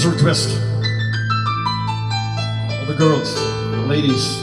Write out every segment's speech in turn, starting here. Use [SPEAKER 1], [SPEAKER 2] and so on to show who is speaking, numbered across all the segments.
[SPEAKER 1] special request. All the girls, the ladies.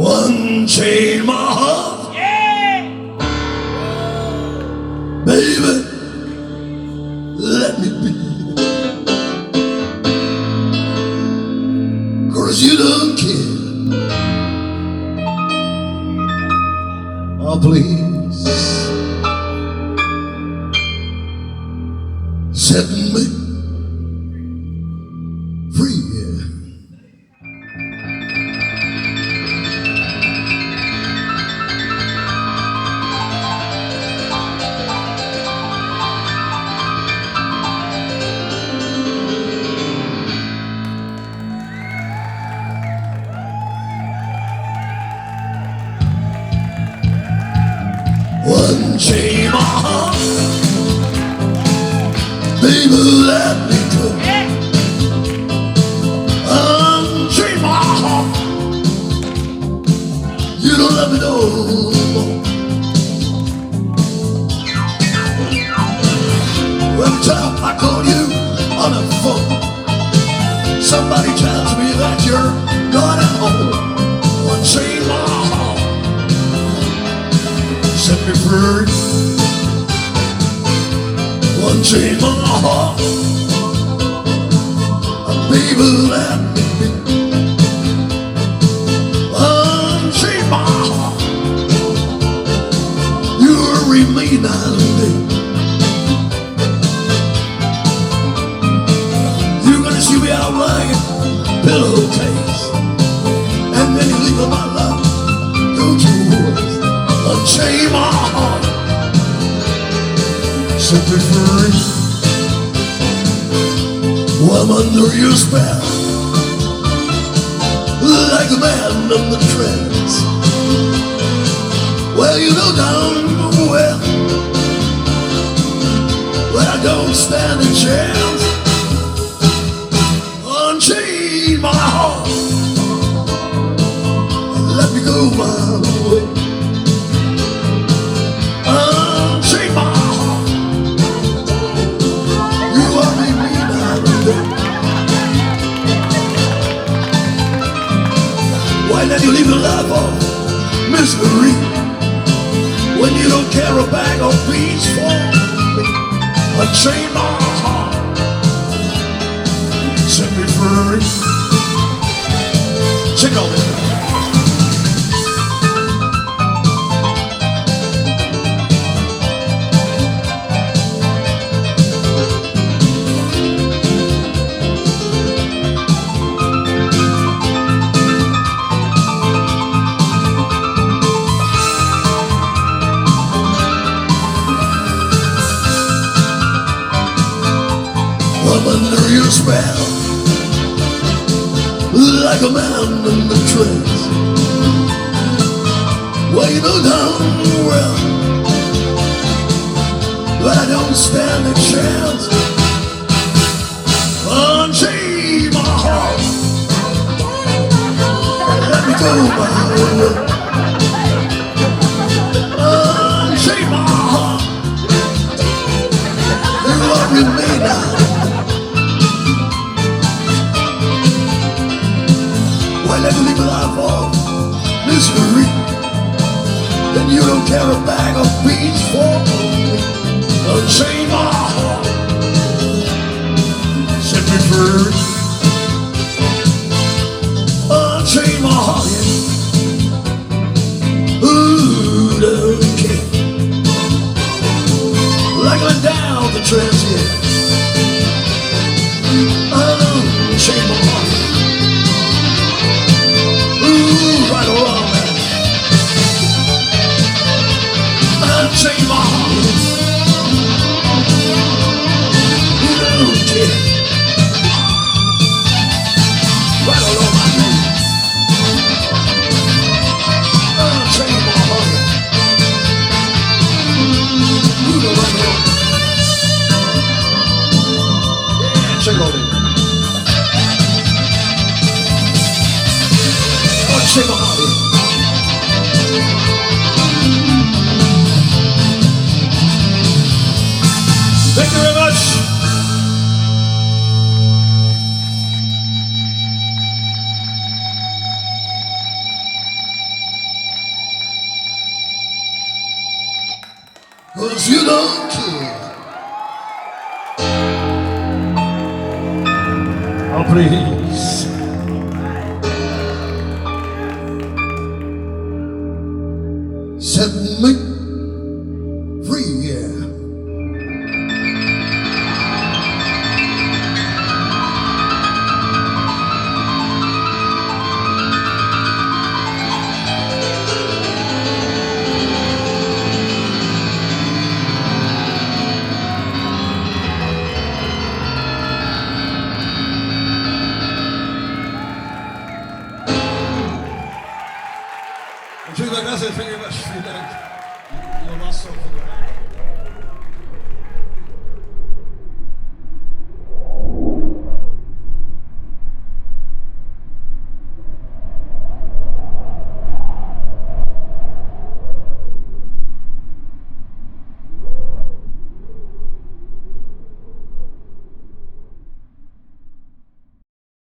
[SPEAKER 1] Unchain my heart,
[SPEAKER 2] Yeah!
[SPEAKER 1] baby, let me be. 'Cause you don't care. Oh, please set me free. Unchain my heart, baby, let me go. Unchain my heart, you don't let me know. Every time I call you on the phone, somebody tells me that you're not at home. Unchain my heart, set me free. Unchain my heart, baby, let me be. Unchain my heart, you remain on me. You're gonna see me out like a pillowcase, and then you leave my love. Don't you worry. Unchain my heart, set me free. I'm under your spell, like a man in the trance. Well, you know down well, but I don't stand a chance. Unchain my heart, let me go my way. Unchain my heart, you are me now. Why let you live a life of misery when you don't care a bag of beans for me? Unchain my heart, set me free. Check out this. I'm under your spell, like a man in the trance. Well, you know down well, but I don't stand a chance. Unchain my heart, let me go my way. Unchain my heart, you are remain now. Let me live a life of misery, then you don't care a bag of beans for me. Unchain my heart, set me free. Unchain my heart, yeah. Ooh, don't care. Unchain My Heart. Thank you very much. Cause you don't care. Oh, please. Set me free, yeah. Muchas gracias, thank you very much.